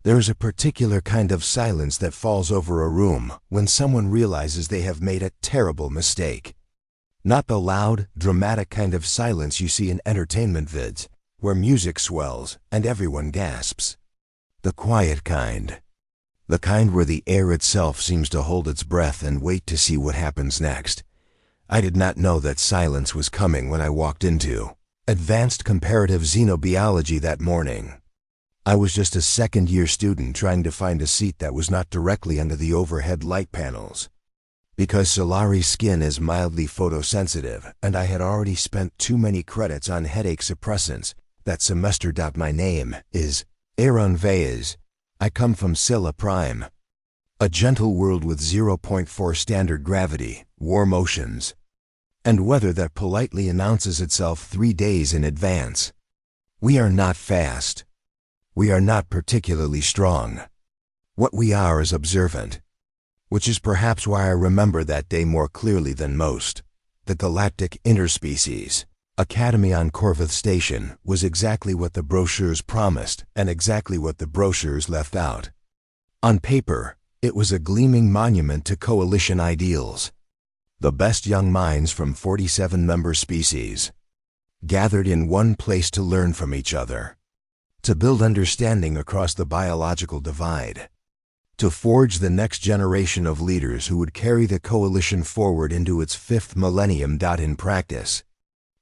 There is a particular kind of silence that falls over a room when someone realizes they have made a terrible mistake. Not the loud, dramatic kind of silence you see in entertainment vids, where music swells and everyone gasps. The quiet kind. The kind where the air itself seems to hold its breath and wait to see what happens next. I did not know that silence was coming when I walked into advanced comparative xenobiology that morning. I was just a second-year student trying to find a seat that was not directly under the overhead light panels. Because Solari's skin is mildly photosensitive and I had already spent too many credits on headache suppressants that semester. My name is Aaron Veyes. I come from Scylla Prime, a gentle world with 0.4 standard gravity, warm oceans, and weather that politely announces itself 3 days in advance. We are not fast. We are not particularly strong. What we are is observant, which is perhaps why I remember that day more clearly than most. The galactic interspecies Academy on Corvith Station was exactly what the brochures promised and exactly what the brochures left out. On paper, it was a gleaming monument to coalition ideals. The best young minds from 47 member species, gathered in one place to learn from each other, to build understanding across the biological divide, to forge the next generation of leaders who would carry the coalition forward into its 5th millennium. In practice,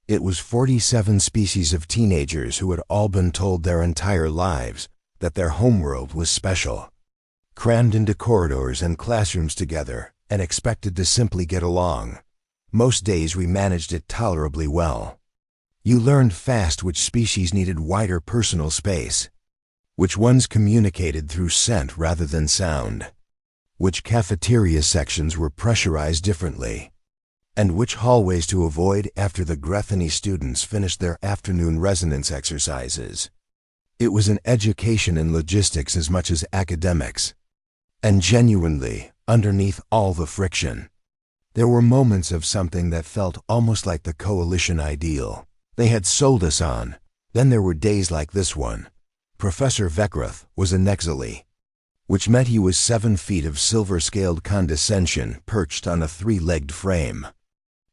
it was 47 species of teenagers who had all been told their entire lives that their homeworld was special, crammed into corridors and classrooms together and expected to simply get along. Most days we managed it tolerably well. You learned fast which species needed wider personal space, which ones communicated through scent rather than sound, which cafeteria sections were pressurized differently, and which hallways to avoid after the Grethany students finished their afternoon resonance exercises. It was an education in logistics as much as academics. And genuinely, underneath all the friction, there were moments of something that felt almost like the coalition ideal they had sold us on. Then there were days like this one. Professor Veckrath was an exile, which meant he was 7 feet of silver-scaled condescension perched on a 3-legged frame,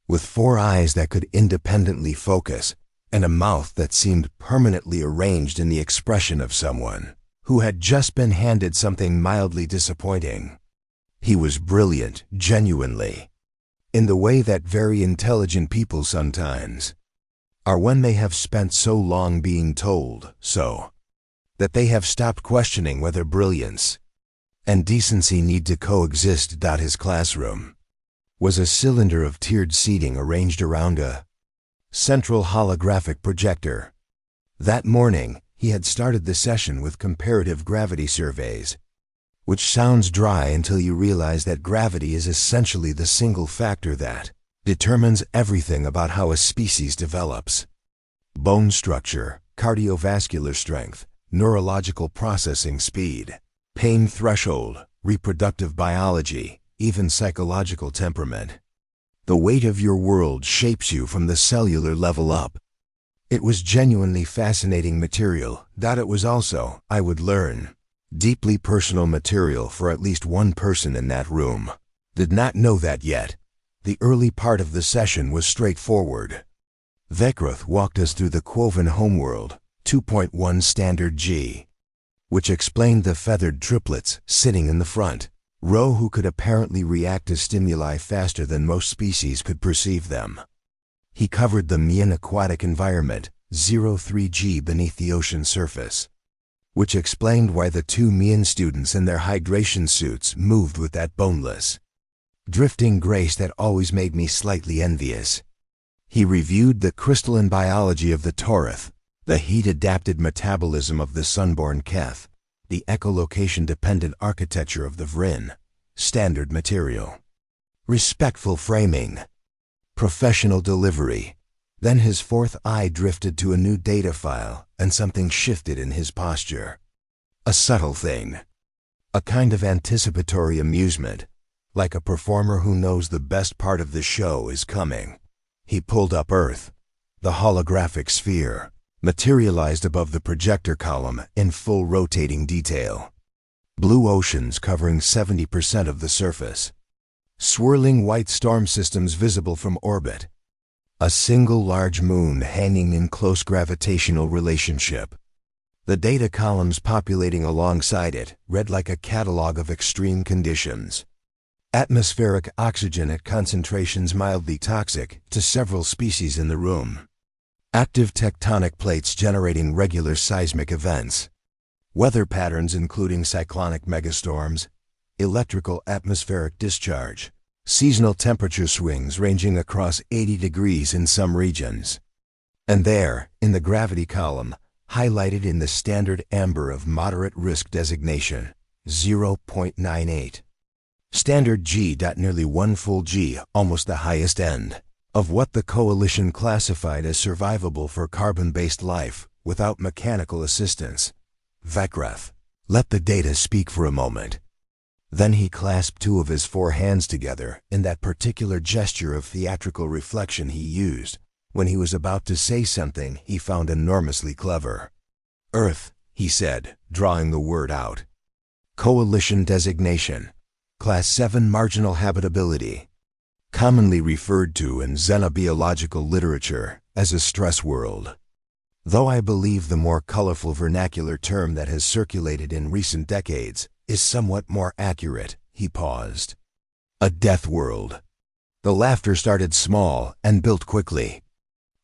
with 4 eyes that could independently focus and a mouth that seemed permanently arranged in the expression of someone who had just been handed something mildly disappointing. He was brilliant, genuinely, in the way that very intelligent people sometimes are when they have spent so long being told so that they have stopped questioning whether brilliance and decency need to coexist. His classroom was a cylinder of tiered seating arranged around a central holographic projector. That morning, he had started the session with comparative gravity surveys, which sounds dry until you realize that gravity is essentially the single factor that determines everything about how a species develops. Bone structure, cardiovascular strength, neurological processing speed, pain threshold, reproductive biology, even psychological temperament. The weight of your world shapes you from the cellular level up. It was genuinely fascinating material. It was also, I would learn, deeply personal material for at least one person in that room. Did not know that yet. The early part of the session was straightforward. Veckrath walked us through the Quoven homeworld, 2.1 Standard G, which explained the feathered triplets sitting in the front row who could apparently react to stimuli faster than most species could perceive them. He covered the Mian aquatic environment, 03G beneath the ocean surface, which explained why the 2 Mian students in their hydration suits moved with that boneless, drifting grace that always made me slightly envious. He reviewed the crystalline biology of the Torith, the heat-adapted metabolism of the sunborn Keth, the echolocation-dependent architecture of the Vrin, standard material, respectful framing, professional delivery. Then his 4th eye drifted to a new data file and something shifted in his posture. A subtle thing, a kind of anticipatory amusement, like a performer who knows the best part of the show is coming. He pulled up Earth, the holographic sphere, materialized above the projector column in full rotating detail. Blue oceans covering 70% of the surface. Swirling white storm systems visible from orbit. A single large moon hanging in close gravitational relationship. The data columns populating alongside it read like a catalog of extreme conditions. Atmospheric oxygen at concentrations mildly toxic to several species in the room. Active tectonic plates generating regular seismic events. Weather patterns including cyclonic megastorms, electrical atmospheric discharge, seasonal temperature swings ranging across 80 degrees in some regions. And there, in the gravity column, highlighted in the standard amber of moderate risk designation, 0.98. Standard G. Nearly 1 full G, almost the highest end, of what the coalition classified as survivable for carbon-based life without mechanical assistance. Vekreth let the data speak for a moment. Then he clasped two of his 4 hands together in that particular gesture of theatrical reflection he used when he was about to say something he found enormously clever. Earth, he said, drawing the word out. Coalition designation. Class 7 marginal habitability. Commonly referred to in xenobiological literature as a stress world. Though I believe the more colorful vernacular term that has circulated in recent decades is somewhat more accurate, he paused. A death world. The laughter started small and built quickly.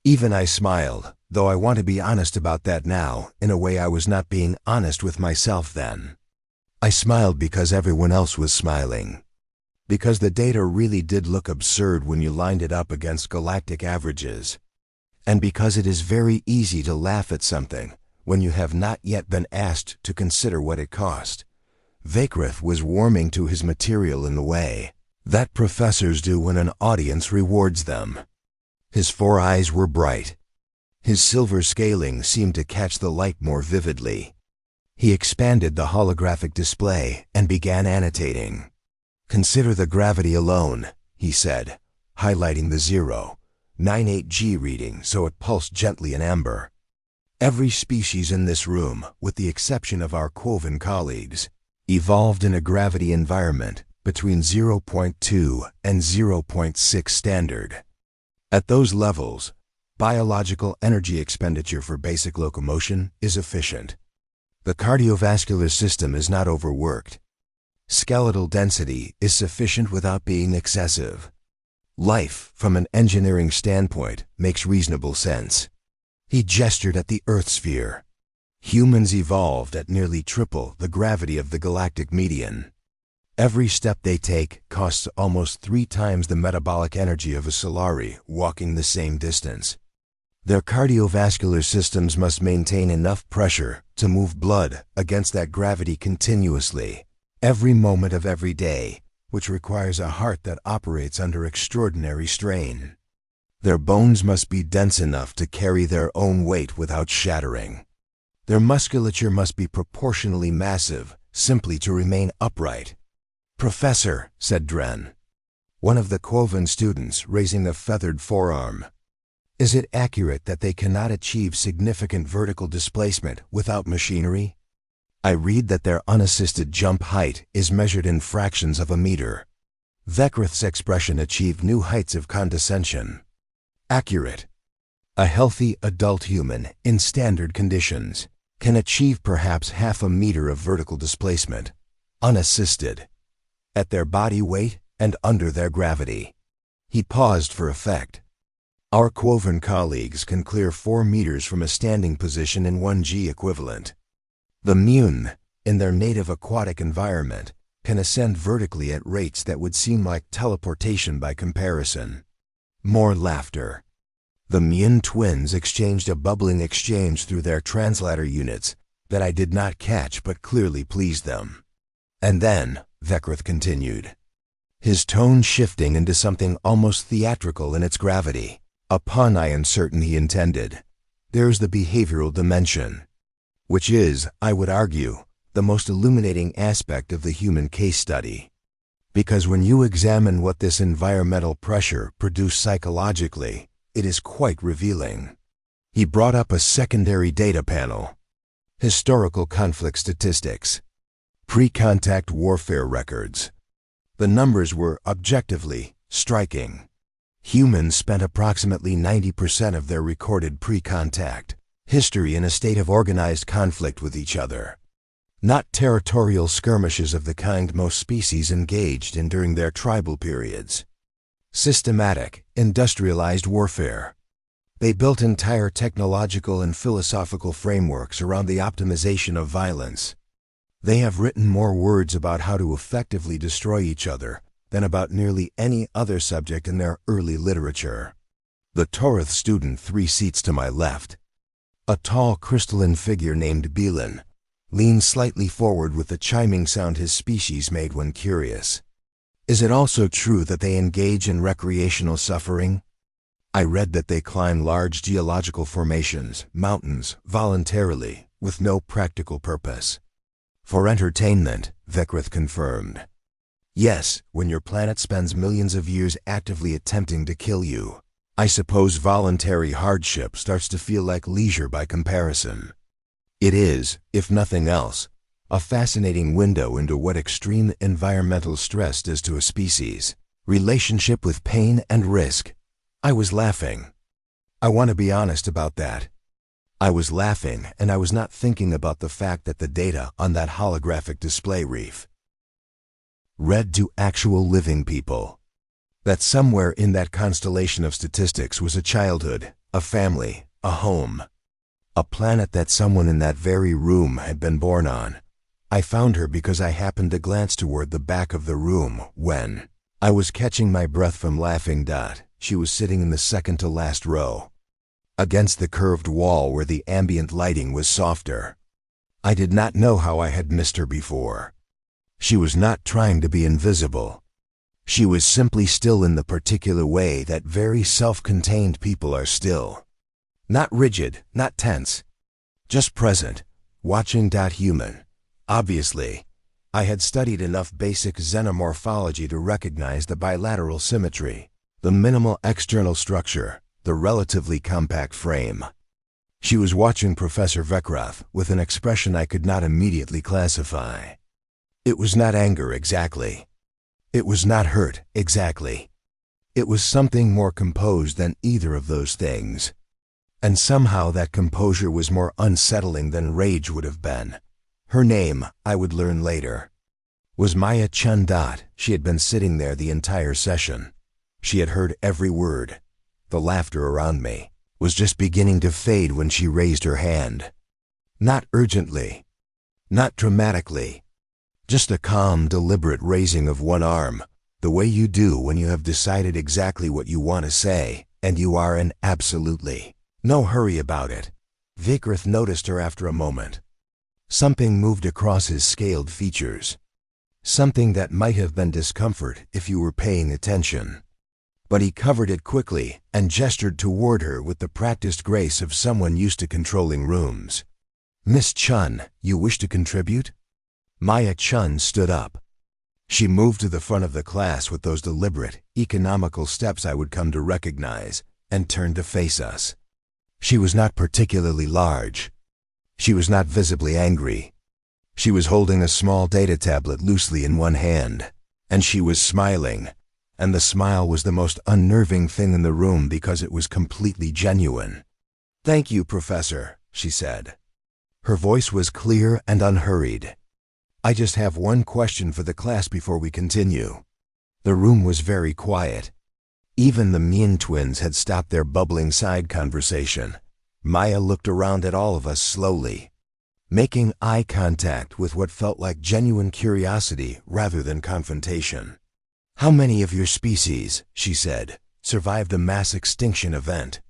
Even I smiled, though I want to be honest about that now, in a way I was not being honest with myself then. I smiled because everyone else was smiling. Because the data really did look absurd when you lined it up against galactic averages. And because it is very easy to laugh at something when you have not yet been asked to consider what it cost. Vekreth was warming to his material in the way that professors do when an audience rewards them. His 4 eyes were bright. His silver scaling seemed to catch the light more vividly. He expanded the holographic display and began annotating. Consider the gravity alone, he said, highlighting the 0.98 G reading so it pulsed gently in amber. Every species in this room, with the exception of our Quoven colleagues, evolved in a gravity environment between 0.2 and 0.6 standard. At those levels, biological energy expenditure for basic locomotion is efficient. The cardiovascular system is not overworked. Skeletal density is sufficient without being excessive. Life, from an engineering standpoint, makes reasonable sense. He gestured at the Earth sphere. Humans evolved at nearly triple the gravity of the galactic median. Every step they take costs almost 3 times the metabolic energy of a Solari walking the same distance. Their cardiovascular systems must maintain enough pressure to move blood against that gravity continuously, every moment of every day, which requires a heart that operates under extraordinary strain. Their bones must be dense enough to carry their own weight without shattering. Their musculature must be proportionally massive, simply to remain upright. "Professor," said Dren, one of the Quoven students raising a feathered forearm, "is it accurate that they cannot achieve significant vertical displacement without machinery? I read that their unassisted jump height is measured in fractions of a meter." Vekreth's expression achieved new heights of condescension. "Accurate. A healthy adult human, in standard conditions, can achieve perhaps half a meter of vertical displacement, unassisted, at their body weight and under their gravity." He paused for effect. "Our Quoven colleagues can clear 4 meters from a standing position in 1 G equivalent. The Mun, in their native aquatic environment, can ascend vertically at rates that would seem like teleportation by comparison." More laughter. The Mun twins exchanged a bubbling exchange through their translator units that I did not catch but clearly pleased them. "And then," Vekreth continued, his tone shifting into something almost theatrical in its gravity, a pun I am certain he intended, "there's the behavioral dimension, which is, I would argue, the most illuminating aspect of the human case study. Because when you examine what this environmental pressure produced psychologically, it is quite revealing." He brought up a secondary data panel. Historical conflict statistics. Pre-contact warfare records. The numbers were objectively striking. Humans spent approximately 90% of their recorded pre-contact history in a state of organized conflict with each other, not territorial skirmishes of the kind most species engaged in during their tribal periods. Systematic, industrialized warfare. They built entire technological and philosophical frameworks around the optimization of violence. They have written more words about how to effectively destroy each other than about nearly any other subject in their early literature. The Torath student 3 seats to my left, a tall crystalline figure named Belan, leaned slightly forward with the chiming sound his species made when curious. Is it also true that they engage in recreational suffering? I read that they climb large geological formations, mountains, voluntarily, with no practical purpose. For entertainment, Vikrith confirmed. Yes, when your planet spends millions of years actively attempting to kill you, I suppose voluntary hardship starts to feel like leisure by comparison. It is, if nothing else, a fascinating window into what extreme environmental stress does to a species' relationship with pain and risk. I was laughing. I want to be honest about that. I was laughing, and I was not thinking about the fact that the data on that holographic display reef read to actual living people. That somewhere in that constellation of statistics was a childhood, a family, a home, a planet that someone in that very room had been born on. I found her because I happened to glance toward the back of the room when I was catching my breath from laughing. She was sitting in the second to last row, against the curved wall where the ambient lighting was softer. I did not know how I had missed her before. She was not trying to be invisible. She was simply still in the particular way that very self-contained people are still. Not rigid, not tense, just present, watching. Human. Obviously, I had studied enough basic xenomorphology to recognize the bilateral symmetry, the minimal external structure, the relatively compact frame. She was watching Professor Vikrith with an expression I could not immediately classify. It was not anger exactly. It was not hurt exactly. It was something more composed than either of those things. And somehow that composure was more unsettling than rage would have been. Her name, I would learn later, was Maya Chun. She had been sitting there the entire session. She had heard every word. The laughter around me was just beginning to fade when she raised her hand. Not urgently, not dramatically, just a calm, deliberate raising of one arm, the way you do when you have decided exactly what you want to say, and you are in absolutely no hurry about it. Vikrith noticed her after a moment. Something moved across his scaled features. Something that might have been discomfort if you were paying attention. But he covered it quickly and gestured toward her with the practiced grace of someone used to controlling rooms. Miss Chun, you wish to contribute? Maya Chun stood up. She moved to the front of the class with those deliberate, economical steps I would come to recognize, and turned to face us. She was not particularly large. She was not visibly angry. She was holding a small data tablet loosely in one hand, and she was smiling, and the smile was the most unnerving thing in the room because it was completely genuine. "Thank you, Professor," she said. Her voice was clear and unhurried. "I just have one question for the class before we continue." The room was very quiet. Even the Mean twins had stopped their bubbling side conversation. Maya looked around at all of us slowly, making eye contact with what felt like genuine curiosity rather than confrontation. "How many of your species," she said, "survived a mass extinction event?"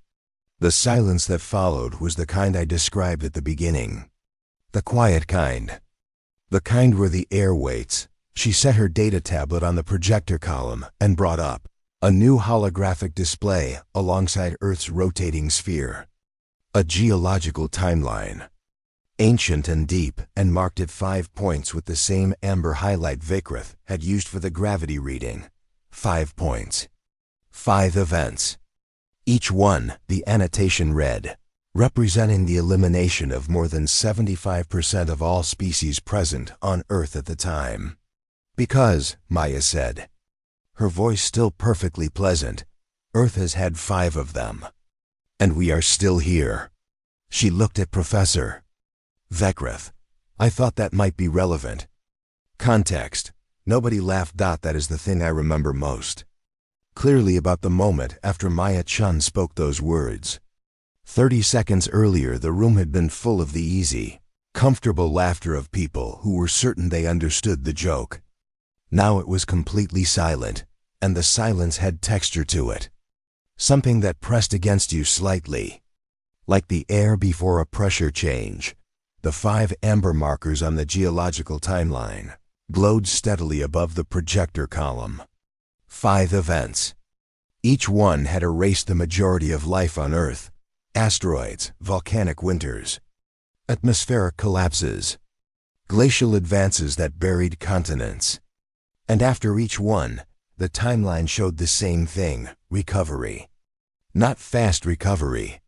The silence that followed was the kind I described at the beginning. The quiet kind. The kind where the air waits. She set her data tablet on the projector column and brought up a new holographic display alongside Earth's rotating sphere. A geological timeline. Ancient and deep, and marked at 5 points with the same amber highlight Vikrith had used for the gravity reading. 5 points. 5 events. Each one, the annotation read, representing the elimination of more than 75% of all species present on Earth at the time. Because, Maya said, her voice still perfectly pleasant, Earth has had 5 of them. And we are still here. She looked at Professor Veckrith. I thought that might be relevant. Context. Nobody laughed. That is the thing I remember most clearly about the moment after Maya Chun spoke those words. 30 seconds earlier, the room had been full of the easy, comfortable laughter of people who were certain they understood the joke. Now it was completely silent, and the silence had texture to it. Something that pressed against you slightly. Like the air before a pressure change, the 5 amber markers on the geological timeline glowed steadily above the projector column. 5 events. Each one had erased the majority of life on Earth. Asteroids, volcanic winters, atmospheric collapses, glacial advances that buried continents. And after each one, the timeline showed the same thing: recovery. Not fast recovery.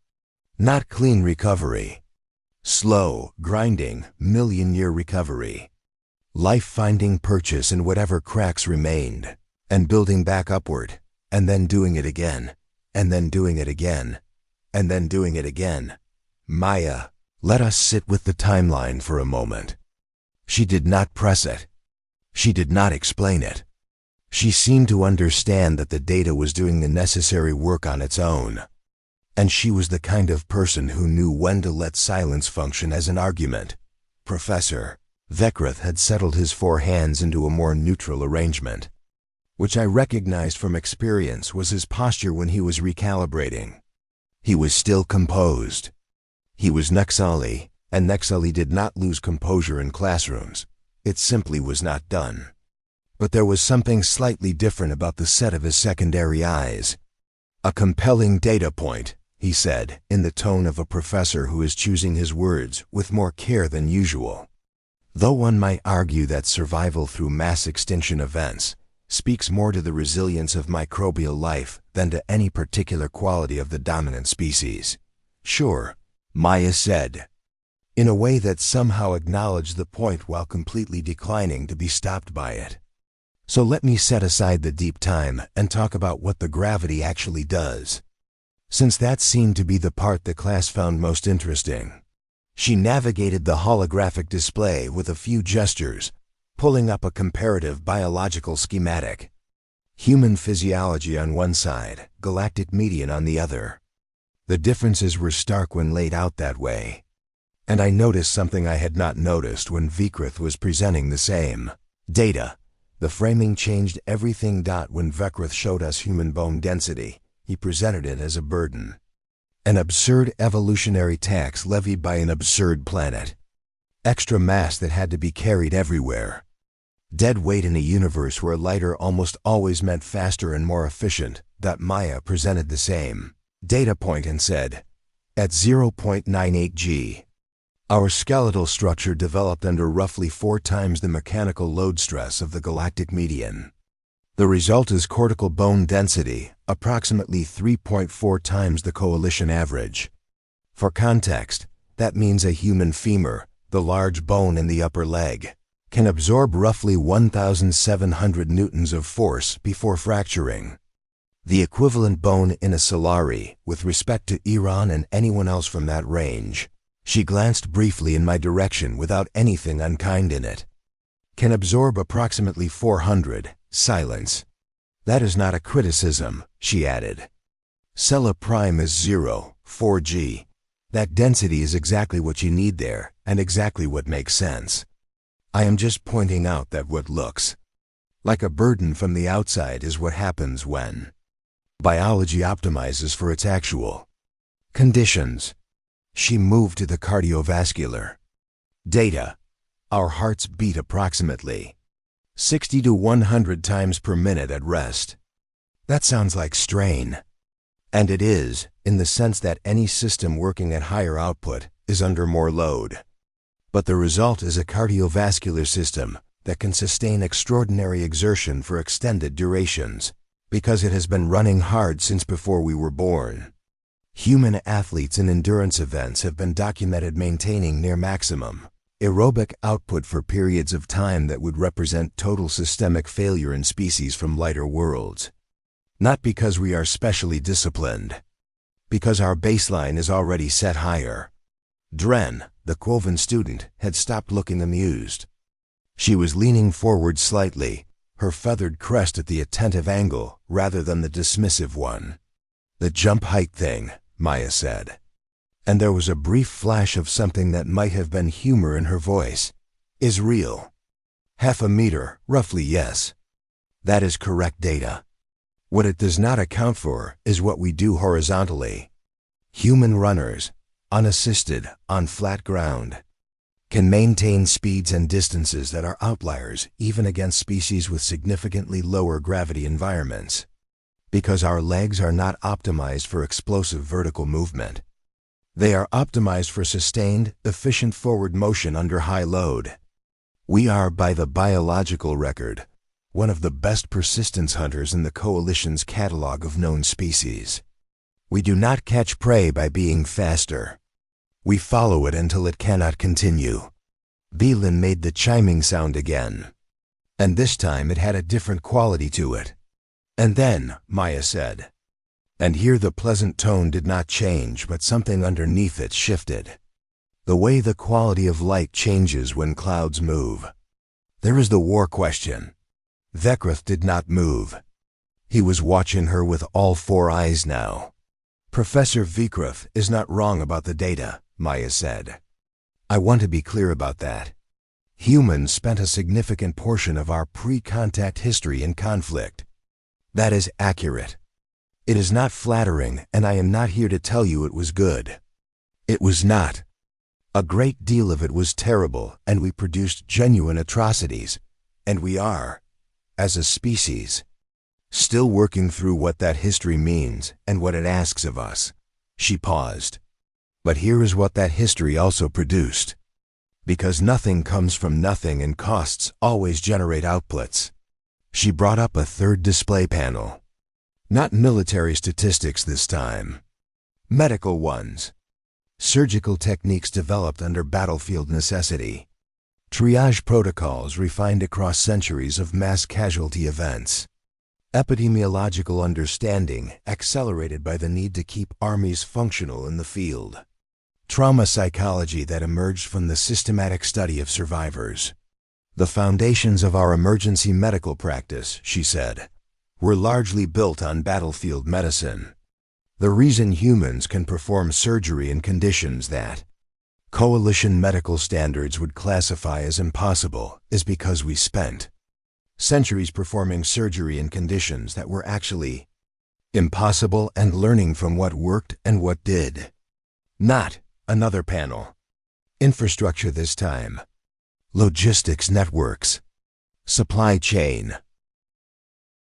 Not clean recovery. Slow, grinding, million-year recovery. Life finding purchase in whatever cracks remained, and building back upward, and then doing it again, and then doing it again, and then doing it again. Maya, let us sit with the timeline for a moment. She did not press it. She did not explain it. She seemed to understand that the data was doing the necessary work on its own. And she was the kind of person who knew when to let silence function as an argument. Professor Veckrith had settled his 4 hands into a more neutral arrangement, which I recognized from experience was his posture when he was recalibrating. He was still composed. He was Naxali, and Naxali did not lose composure in classrooms. It simply was not done. But there was something slightly different about the set of his secondary eyes. A compelling data point, he said, in the tone of a professor who is choosing his words with more care than usual. Though one might argue that survival through mass extinction events speaks more to the resilience of microbial life than to any particular quality of the dominant species. Sure, Maya said, in a way that somehow acknowledged the point while completely declining to be stopped by it. So let me set aside the deep time and talk about what the gravity actually does, since that seemed to be the part the class found most interesting. She navigated the holographic display with a few gestures, pulling up a comparative biological schematic. Human physiology on one side, galactic median on the other. The differences were stark when laid out that way. And I noticed something I had not noticed when Veckrith was presenting the same data. The framing changed everything. When Veckrith showed us human bone density, he presented it as a burden. An absurd evolutionary tax levied by an absurd planet. Extra mass that had to be carried everywhere. Dead weight in a universe where lighter almost always meant faster and more efficient. Maya presented the same data point and said, at 0.98 g, our skeletal structure developed under roughly 4 times the mechanical load stress of the galactic median. The result is cortical bone density, approximately 3.4 times the coalition average. For context, that means a human femur, the large bone in the upper leg, can absorb roughly 1,700 newtons of force before fracturing. The equivalent bone in a Solari, with respect to Iran and anyone else from that range, she glanced briefly in my direction without anything unkind in it, can absorb approximately 400. Silence. That is not a criticism, she added. Cella prime is 0, 4G. That density is exactly what you need there, and exactly what makes sense. I am just pointing out that what looks like a burden from the outside is what happens when biology optimizes for its actual conditions. She moved to the cardiovascular data. Our hearts beat approximately 60 to 100 times per minute at rest. That sounds like strain. And it is, in the sense that any system working at higher output is under more load. But the result is a cardiovascular system that can sustain extraordinary exertion for extended durations, because it has been running hard since before we were born. Human athletes in endurance events have been documented maintaining near maximum aerobic output for periods of time that would represent total systemic failure in species from lighter worlds. Not because we are specially disciplined, because our baseline is already set higher. Dren, the Quoven student, had stopped looking amused. She was leaning forward slightly, her feathered crest at the attentive angle rather than the dismissive one. "The jump height thing," Maya said. And there was a brief flash of something that might have been humor in her voice. "Is real. 1/2 meter, roughly, yes. That is correct data. What it does not account for is what we do horizontally. Human runners, unassisted, on flat ground, can maintain speeds and distances that are outliers even against species with significantly lower gravity environments. Because our legs are not optimized for explosive vertical movement. They are optimized for sustained, efficient forward motion under high load. We are, by the biological record, one of the best persistence hunters in the Coalition's catalog of known species. We do not catch prey by being faster. We follow it until it cannot continue." Belin made the chiming sound again. And this time it had a different quality to it. "And then," Maya said. And here the pleasant tone did not change, but something underneath it shifted. The way the quality of light changes when clouds move. "There is the war question." Vekrath did not move. He was watching her with all 4 eyes now. "Professor Vekrath is not wrong about the data," Maya said. "I want to be clear about that. Humans spent a significant portion of our pre-contact history in conflict. That is accurate. It is not flattering, and I am not here to tell you it was good. It was not. A great deal of it was terrible, and we produced genuine atrocities. And we are, as a species, still working through what that history means and what it asks of us." She paused. "But here is what that history also produced. Because nothing comes from nothing and costs always generate outputs." She brought up a third display panel. Not military statistics this time. Medical ones. Surgical techniques developed under battlefield necessity. Triage protocols refined across centuries of mass casualty events. Epidemiological understanding accelerated by the need to keep armies functional in the field. Trauma psychology that emerged from the systematic study of survivors. "The foundations of our emergency medical practice," she said, "were largely built on battlefield medicine. The reason humans can perform surgery in conditions that Coalition medical standards would classify as impossible is because we spent centuries performing surgery in conditions that were actually impossible and learning from what worked and what did." Not another panel. Infrastructure this time. Logistics networks. Supply chain.